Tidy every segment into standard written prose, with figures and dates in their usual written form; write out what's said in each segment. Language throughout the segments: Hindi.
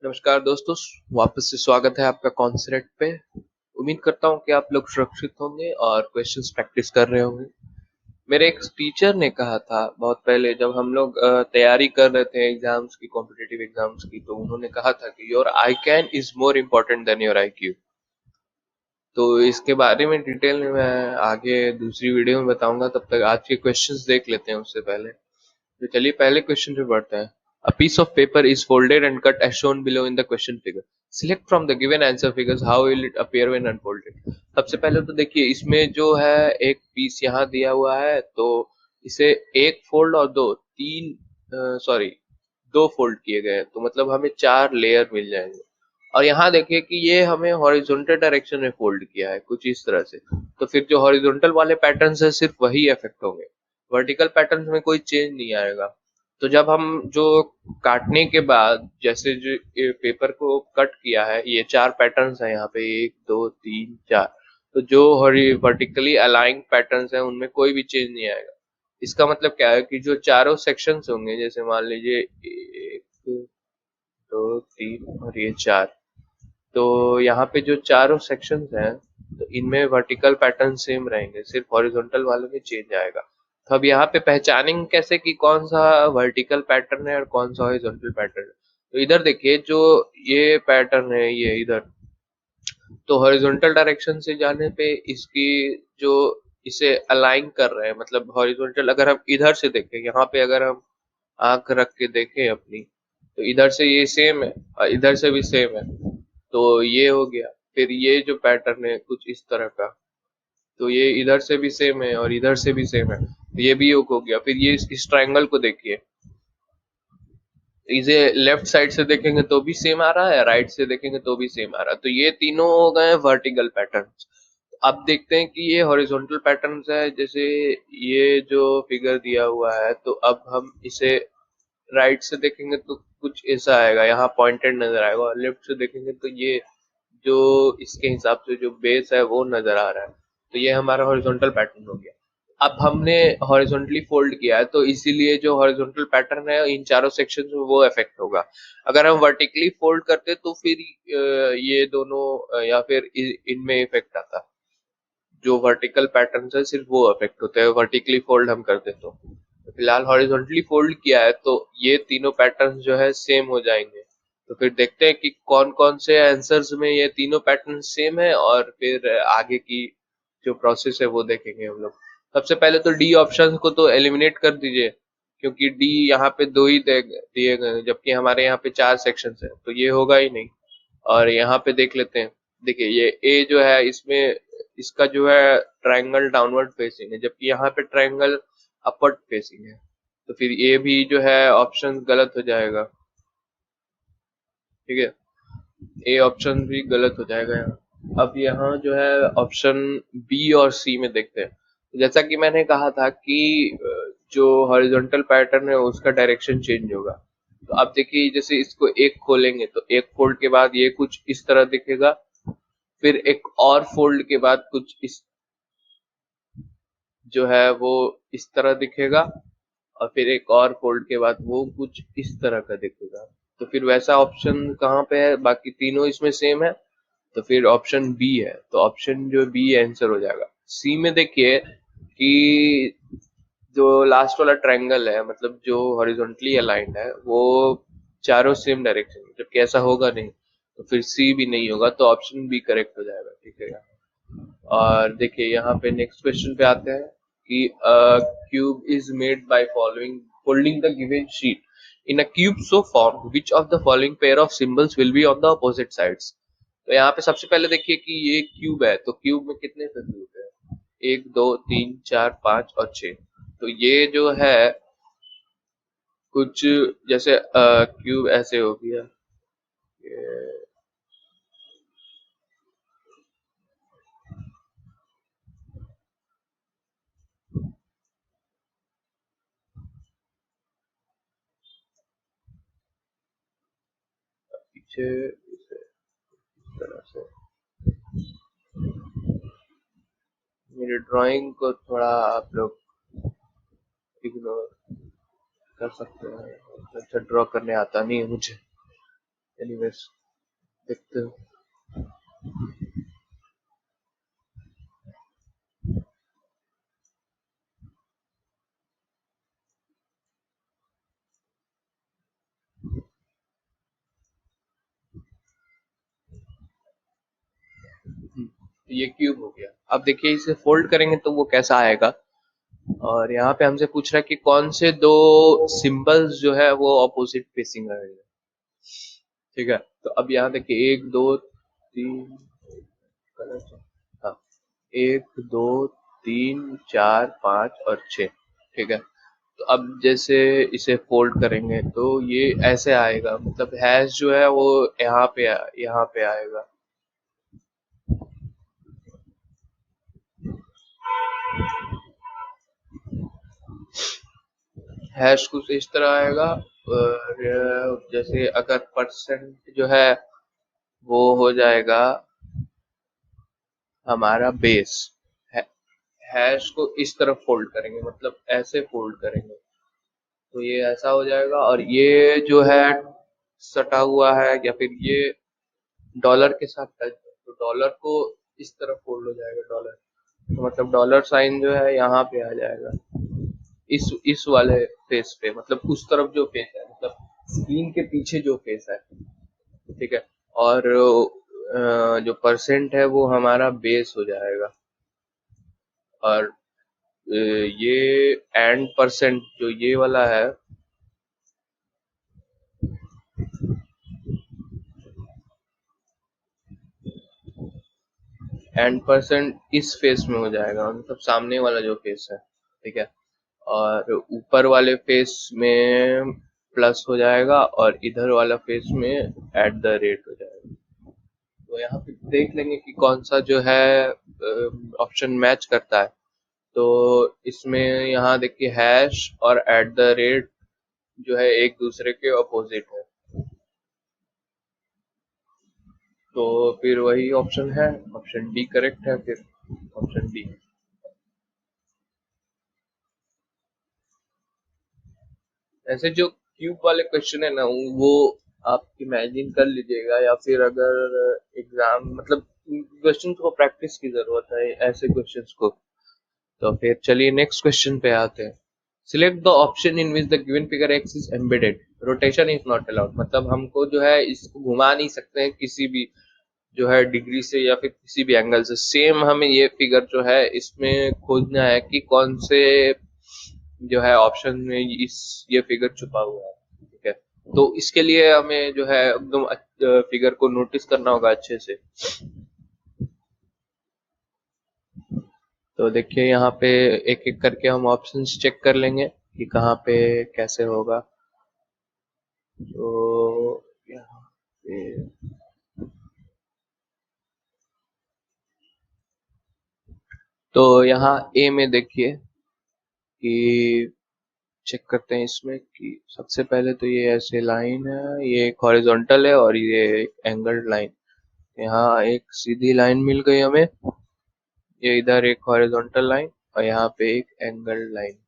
नमस्कार दोस्तों, वापस से स्वागत है आपका कॉन्सर्ट पे। उम्मीद करता हूँ कि आप लोग सुरक्षित होंगे और क्वेश्चंस प्रैक्टिस कर रहे होंगे। मेरे एक टीचर ने कहा था बहुत पहले, जब हम लोग तैयारी कर रहे थे एग्जाम्स की, कॉम्पिटिटिव एग्जाम्स की, तो उन्होंने कहा था कि your I can is more important then your I Q. तो इसके बारे में डिटेल में मैं आगे दूसरी वीडियो में बताऊंगा। तब तक आज के क्वेश्चंस देख लेते हैं उससे पहले। तो चलिए पहले क्वेश्चन पे बढ़ते हैं। A piece of paper is folded and cut as shown below in the question figure. Select from the given answer figures how will it appear when unfolded. सबसे पहले तो देखिए, इसमें जो है एक पीस यहाँ दिया हुआ है, तो इसे एक फोल्ड और दो तीन सॉरी दो फोल्ड किए गए हैं, तो मतलब हमें चार लेयर मिल जाएंगे। और यहाँ देखिए कि ये हमें हॉरिजॉन्टल डायरेक्शन में फोल्ड किया है कुछ इस तरह से। तो फिर जो हॉरिजॉन्टल वाले पैटर्न्स है सिर्फ वही इफेक्ट होंगे, वर्टिकल पैटर्न्स में कोई चेंज नहीं आएगा। तो जब हम जो काटने के बाद जैसे जो ये पेपर को कट किया है, ये चार पैटर्न्स है यहाँ पे, एक दो तीन चार। तो जो वर्टिकली अलाइंग पैटर्न्स है उनमें कोई भी चेंज नहीं आएगा। इसका मतलब क्या है कि जो चारों सेक्शंस होंगे, जैसे मान लीजिए एक दो तीन और ये चार, तो यहाँ पे जो चारों सेक्शंस हैं, तो इनमें वर्टिकल पैटर्न सेम रहेंगे, सिर्फ हॉरिजॉन्टल वाले में चेंज आएगा। तो अब यहाँ पे पहचानेंगे कैसे कि कौन सा वर्टिकल पैटर्न है और कौन सा हॉरिजॉन्टल पैटर्न है। तो इधर देखिए, जो ये पैटर्न है ये इधर, तो हॉरिजॉन्टल डायरेक्शन से जाने पे इसकी जो इसे अलाइन कर रहे हैं, मतलब हॉरिजॉन्टल अगर हम इधर से देखें, यहाँ पे अगर हम आंख रख के देखें अपनी, तो इधर से ये सेम है और इधर से भी सेम है। तो ये हो गया। फिर ये जो पैटर्न है कुछ इस तरह का, तो ये इधर से भी सेम है और इधर से भी सेम है, तो ये भी एक हो गया। फिर ये इस ट्रायंगल को देखिए, इसे लेफ्ट साइड से देखेंगे तो भी सेम आ रहा है, राइट से देखेंगे तो भी सेम आ रहा है। तो ये तीनों हो गए वर्टिकल पैटर्न्स। अब देखते हैं कि ये हॉरिजॉन्टल पैटर्न्स है। जैसे ये जो फिगर दिया हुआ है, तो अब हम इसे राइट से देखेंगे तो कुछ ऐसा आएगा, यहाँ पॉइंटेड नजर आएगा, और लेफ्ट से देखेंगे तो ये जो इसके हिसाब से जो बेस है वो नजर आ रहा है। तो ये हमारा हॉरिजॉन्टल पैटर्न हो गया। अब हमने हॉरिजॉन्टली फोल्ड किया है, तो इसीलिए जो हॉरिजॉन्टल पैटर्न है इन चारों सेक्शंस में वो इफेक्ट होगा। अगर हम वर्टिकली फोल्ड करते तो फिर ये दोनों या फिर इनमें इफेक्ट आता। जो वर्टिकल पैटर्न है सिर्फ वो अफेक्ट होते हैं वर्टिकली फोल्ड हम करते तो फिलहाल हॉरिजॉन्टली फोल्ड किया है, तो ये तीनों पैटर्न जो है सेम हो जाएंगे। तो फिर देखते हैं कि कौन कौन से आंसर्स में ये तीनों पैटर्न सेम है, और फिर आगे की जो प्रोसेस है वो देखेंगे हम लोग। सबसे पहले तो डी ऑप्शन को तो एलिमिनेट कर दीजिए, क्योंकि डी यहाँ पे दो ही दिए गए हैं, जबकि हमारे यहाँ पे चार सेक्शंस है, तो ये होगा ही नहीं। और यहाँ पे देख लेते हैं। देखिए ये ए जो है, इसमें इसका जो है ट्रायंगल डाउनवर्ड फेसिंग है, जबकि यहाँ पे ट्रायंगल अपवर्ड फेसिंग है। तो फिर ये भी जो है ऑप्शन गलत हो जाएगा। ठीक है, ए ऑप्शन भी गलत हो जाएगा यहाँ। अब यहाँ जो है ऑप्शन बी और सी में देखते हैं। जैसा कि मैंने कहा था कि जो हॉरिजॉन्टल पैटर्न है उसका डायरेक्शन चेंज होगा। तो आप देखिए, जैसे इसको एक खोलेंगे तो एक फोल्ड के बाद ये कुछ इस तरह दिखेगा, फिर एक और फोल्ड के बाद कुछ इस जो है वो इस तरह दिखेगा, और फिर एक और फोल्ड के बाद वो कुछ इस तरह का दिखेगा। तो फिर वैसा ऑप्शन कहाँ पे है, बाकी तीनों इसमें सेम है, तो फिर ऑप्शन बी है। तो ऑप्शन जो बी आंसर हो जाएगा। सी में देखिए कि जो लास्ट वाला ट्रायंगल है, मतलब जो हॉरिजॉन्टली अलाइंड है, वो चारों सेम डायरेक्शन में, जबकि ऐसा होगा नहीं। तो फिर सी भी नहीं होगा, तो ऑप्शन बी करेक्ट हो जाएगा। ठीक है। और देखिए यहाँ पे नेक्स्ट क्वेश्चन पे आते हैं कि cube is made by following folding the given sheet in a cube so form which of the following pair of symbols will be on the opposite sides. तो यहाँ पे सबसे पहले देखिए कि ये क्यूब है, तो क्यूब में कितने से क्यूब है, एक दो तीन चार पांच और छह। तो ये जो है कुछ जैसे क्यूब ऐसे हो गया, ये पीछे इस तरह से। मेरी ड्राइंग को थोड़ा आप लोग इग्नोर कर सकते हैं, अच्छा ड्रॉ करने आता नहीं है मुझे। एनीवेज देखते हो। तो ये क्यूब हो गया। अब देखिए इसे फोल्ड करेंगे तो वो कैसा आएगा। और यहाँ पे हमसे पूछ रहा है कि कौन से दो सिंबल्स जो है वो ऑपोजिट फेसिंग रहेगा। ठीक है, तो अब यहाँ देखिए 1 2 3 कलर से, हाँ 1 2 3 4 5 और 6। ठीक है, तो अब जैसे इसे फोल्ड करेंगे तो ये ऐसे आएगा, मतलब हैश जो है वो यहाँ पे आएगा। हैश कुछ इस तरह आएगा। और जैसे अगर परसेंट जो है वो हो जाएगा हमारा बेस। हैश को इस तरफ फोल्ड करेंगे, मतलब ऐसे फोल्ड करेंगे तो ये ऐसा हो जाएगा। और ये जो है सटा हुआ है या फिर ये डॉलर के साथ टच है तो डॉलर को इस तरफ फोल्ड हो जाएगा डॉलर। तो मतलब डॉलर साइन जो है यहाँ पे आ जाएगा, इस वाले फेस पे, मतलब उस तरफ जो फेस है, मतलब स्क्रीन के पीछे जो फेस है। ठीक है, और जो परसेंट है वो हमारा बेस हो जाएगा। और ये एंड परसेंट जो ये वाला है, एंड परसेंट इस फेस में हो जाएगा, मतलब सामने वाला जो फेस है। ठीक है, और ऊपर वाले फेस में प्लस हो जाएगा और इधर वाला फेस में एट द रेट हो जाएगा। तो यहाँ पे देख लेंगे कि कौन सा जो है ऑप्शन मैच करता है। तो इसमें यहाँ देखिए हैश और एट द रेट जो है एक दूसरे के अपोजिट है, तो फिर वही ऑप्शन है, ऑप्शन डी करेक्ट है फिर, ऑप्शन डी। ऐसे जो क्यूब वाले क्वेश्चन है ना वो आप इमेजिन कर लीजिएगा, या फिर अगर एग्जाम मतलब क्वेश्चन को प्रैक्टिस की जरूरत है ऐसे क्वेश्चंस को। तो फिर चलिए नेक्स्ट क्वेश्चन पे आते हैं। Select the option in which the given figure x is embedded, rotation is not allowed. मतलब हमको जो है इसको घुमा नहीं सकते हैं किसी भी जो है डिग्री से या फिर किसी भी एंगल से। सेम हमें ये फिगर जो है इसमें खोजना है कि कौन से जो है ऑप्शन में इस ये फिगर छुपा हुआ है। ठीक है, तो इसके लिए हमें जो है एकदम फिगर को नोटिस करना होगा अच्छे से। तो देखिए यहाँ पे एक एक करके हम ऑप्शंस चेक कर लेंगे कि कहाँ पे कैसे होगा। तो यहाँ पे तो यहाँ ए में देखिए कि चेक करते हैं इसमें कि सबसे पहले तो ये ऐसे लाइन है, ये एक हॉरिजॉन्टल है और ये एक एंगल्ड लाइन। यहाँ एक सीधी लाइन मिल गई हमें, ये इधर एक हॉरिजॉन्टल लाइन और यहाँ पे एक एंगल्ड लाइन।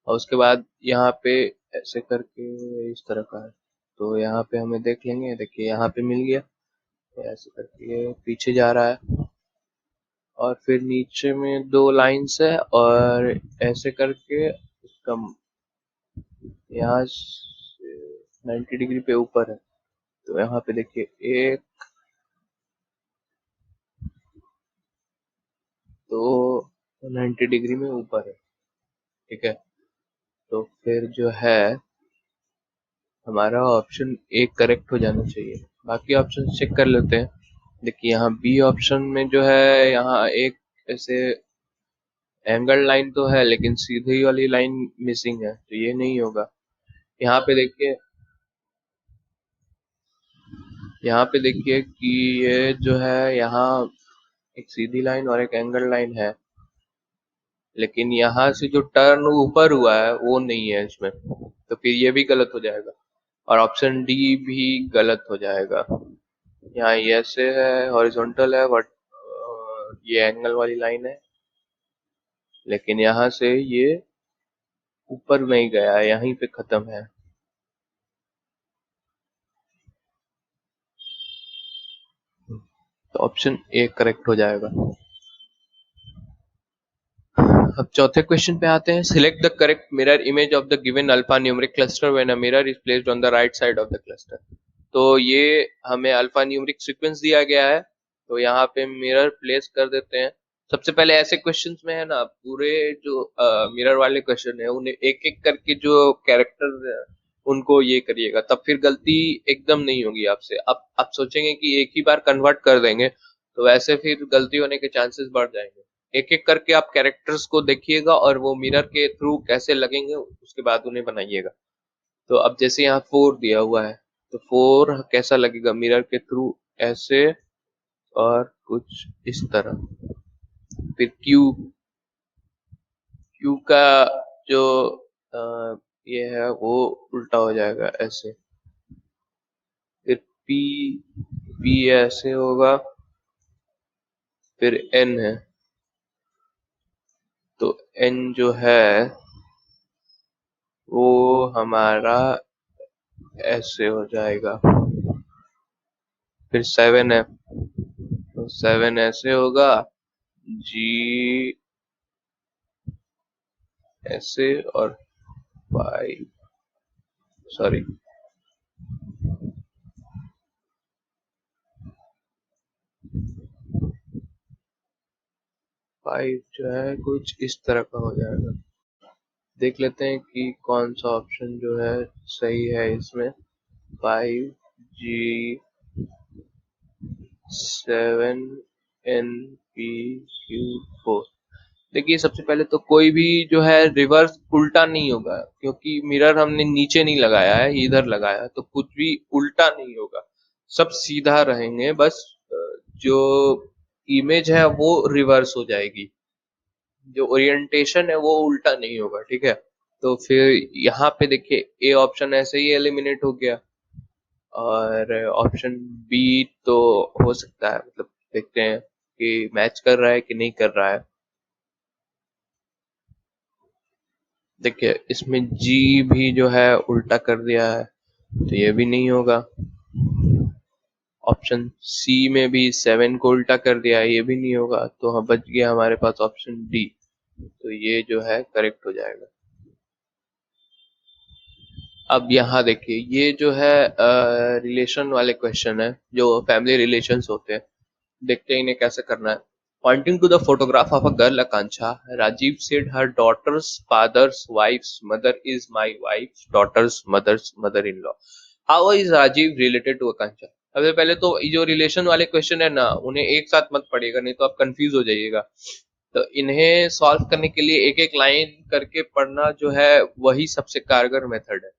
और उसके बाद यहाँ पे ऐसे करके इस तरह का है, तो यहाँ पे हमें देख लेंगे। देखिए यहाँ पे मिल गया, तो ऐसे करके ये पीछे जा रहा है और फिर नीचे में दो लाइंस है और ऐसे करके इसका यहाँ 90 डिग्री पे ऊपर है। तो यहाँ पे देखिए एक, दो, 90 डिग्री में ऊपर है। ठीक है, तो फिर जो है हमारा ऑप्शन ए करेक्ट हो जाना चाहिए। बाकी ऑप्शन चेक कर लेते हैं। देखिए यहाँ बी ऑप्शन में जो है यहाँ एक ऐसे एंगल लाइन तो है लेकिन सीधी वाली लाइन मिसिंग है, तो ये नहीं होगा। यहाँ पे देखिए, यहाँ पे देखिए कि ये जो है यहाँ एक सीधी लाइन और एक एंगल लाइन है, लेकिन यहाँ से जो टर्न ऊपर हुआ है वो नहीं है इसमें, तो फिर ये भी गलत हो जाएगा और ऑप्शन डी भी गलत हो जाएगा। यहाँ ये ऐसे है, हॉरिजॉन्टल है बट ये एंगल वाली लाइन है, लेकिन यहाँ से ये ऊपर नहीं गया, यहीं पे खत्म है। तो ऑप्शन ए करेक्ट हो जाएगा। अब चौथे क्वेश्चन पे आते हैं। Select the correct mirror image of the given alpha numeric cluster when a mirror is placed on the right side of the cluster. तो ये हमें अल्फा न्यूमेरिक सीक्वेंस दिया गया है, तो यहाँ पे मिरर प्लेस कर देते हैं। सबसे पहले ऐसे क्वेश्चंस में है ना, पूरे जो मिरर वाले क्वेश्चन है उन्हें एक एक करके जो कैरेक्टर उनको ये करिएगा, तब फिर गलती एकदम नहीं होगी आपसे। आप सोचेंगे कि एक ही बार कन्वर्ट कर देंगे, तो वैसे फिर गलती होने के चांसेस बढ़ जाएंगे। एक एक करके आप कैरेक्टर्स को देखिएगा और वो मिरर के थ्रू कैसे लगेंगे उसके बाद उन्हें बनाइएगा। तो अब जैसे यहाँ 4 दिया हुआ है, तो 4 कैसा लगेगा मिरर के थ्रू, ऐसे और कुछ इस तरह। फिर क्यू, क्यू का जो ये है वो उल्टा हो जाएगा ऐसे। फिर पी, पी ऐसे होगा। फिर एन है, तो एन जो है वो हमारा ऐसे हो जाएगा। फिर 7 है, तो 7 ऐसे होगा। जी ऐसे, और 5, सॉरी 5 जो है कुछ इस तरह का हो जाएगा। देख लेते हैं कि कौन सा ऑप्शन जो है सही है इसमें। 5G7NPQ4। देखिए सबसे पहले तो कोई भी जो है रिवर्स उल्टा नहीं होगा, क्योंकि मिरर हमने नीचे नहीं लगाया है, इधर लगाया है, तो कुछ भी उल्टा नहीं होगा, सब सीधा रहेंगे। बस जो इमेज है वो रिवर्स हो जाएगी, जो ओरिएंटेशन है वो उल्टा नहीं होगा, ठीक है। तो फिर यहाँ पे देखिए ए ऑप्शन ऐसे ही एलिमिनेट हो गया, और ऑप्शन बी तो हो सकता है, मतलब देखते हैं कि मैच कर रहा है कि नहीं कर रहा है। देखिए इसमें जी भी जो है उल्टा कर दिया है, तो ये भी नहीं होगा। ऑप्शन सी में भी 7 को उल्टा कर दिया है, ये भी नहीं होगा। तो हाँ, बच गया हमारे पास ऑप्शन डी, तो ये जो है करेक्ट हो जाएगा। अब यहाँ देखिए ये जो है रिलेशन वाले क्वेश्चन है, जो फैमिली रिलेशंस होते हैं। देखते हैं इन्हें कैसे करना है। Pointing to the photograph of a girl Akanksha, Rajeev said her daughter's father's wife's mother is my wife daughter's mother's mother in law. How is Rajeev related to Akanksha. सबसे पहले तो ये जो रिलेशन वाले क्वेश्चन है ना, उन्हें एक साथ मत पढ़िएगा, नहीं तो आप कंफ्यूज हो जाइएगा। तो इन्हें सॉल्व करने के लिए एक एक लाइन करके पढ़ना जो है वही सबसे कारगर मेथड है।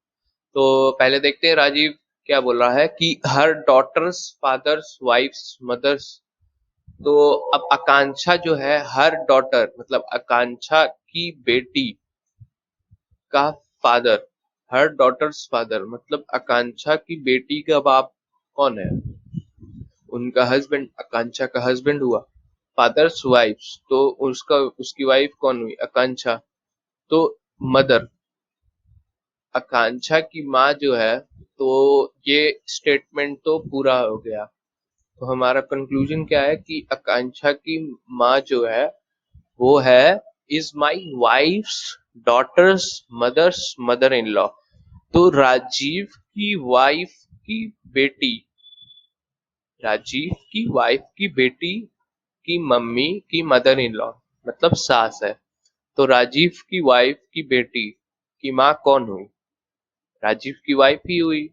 तो पहले देखते हैं राजीव क्या बोल रहा है कि हर डॉटर्स फादर्स वाइफ्स मदर्स। तो अब आकांक्षा जो है हर डॉटर मतलब आकांक्षा की बेटी का फादर, हर डॉटर्स फादर मतलब आकांक्षा की बेटी का बाप कौन है, उनका हस्बैंड, आकांक्षा का हस्बैंड हुआ। फादर्स वाइफ्स तो उसका उसकी वाइफ कौन हुई, आकांक्षा। तो मदर, आकांक्षा की माँ जो है, तो ये स्टेटमेंट तो पूरा हो गया। तो हमारा कंक्लूजन क्या है कि आकांक्षा की माँ जो है वो है is my wife's daughter's mother's mother in law. तो राजीव की वाइफ की बेटी, राजीव की वाइफ की बेटी की मम्मी की मदर इन लॉ मतलब सास है। तो राजीव की वाइफ की बेटी की माँ कौन हुई, राजीव की वाइफ ही हुई।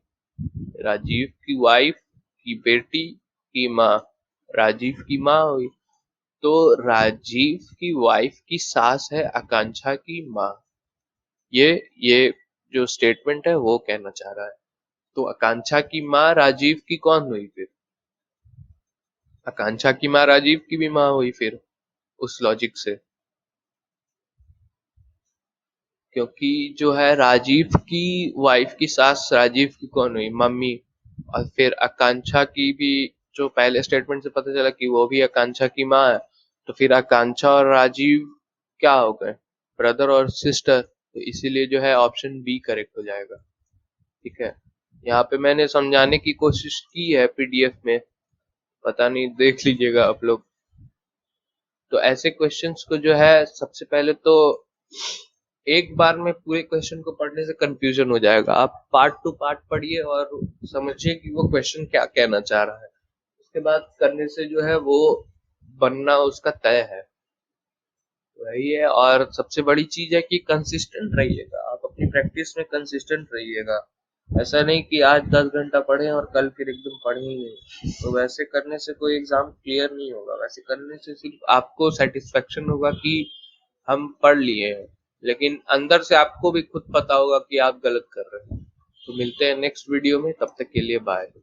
राजीव की वाइफ की बेटी की माँ राजीव की माँ हुई। तो राजीव की वाइफ की सास है आकांक्षा की माँ। ये जो स्टेटमेंट है वो कहना चाह रहा है। तो आकांक्षा की माँ राजीव की कौन हुई फिर, आकांक्षा की माँ राजीव की भी माँ हुई फिर उस लॉजिक से। क्योंकि जो है राजीव की वाइफ की सास राजीव की कौन हुई, मम्मी। और फिर आकांक्षा की भी जो पहले स्टेटमेंट से पता चला कि वो भी आकांक्षा की माँ है, तो फिर आकांक्षा और राजीव क्या हो गए, ब्रदर और सिस्टर, तो इसीलिए जो है ऑप्शन बी करेक्ट हो जाएगा। ठीक है, यहाँ पे मैंने समझाने की कोशिश की है पीडीएफ में, पता नहीं देख लीजिएगा आप लोग। तो ऐसे क्वेश्चंस को जो है सबसे पहले तो एक बार में पूरे क्वेश्चन को पढ़ने से कंफ्यूजन हो जाएगा, आप पार्ट टू पार्ट पढ़िए और समझिए कि वो क्वेश्चन क्या कहना चाह रहा है, उसके बाद करने से जो है वो बनना उसका तय है। वही है, और सबसे बड़ी चीज है कि कंसिस्टेंट रहिएगा, आप अपनी प्रैक्टिस में कंसिस्टेंट रहिएगा। ऐसा नहीं कि आज 10 घंटा पढ़े और कल फिर एकदम पढ़े ही नहीं, तो वैसे करने से कोई एग्जाम क्लियर नहीं होगा। वैसे करने से सिर्फ आपको सेटिस्फेक्शन होगा कि हम पढ़ लिए हैं, लेकिन अंदर से आपको भी खुद पता होगा कि आप गलत कर रहे हैं। तो मिलते हैं नेक्स्ट वीडियो में, तब तक के लिए बाय।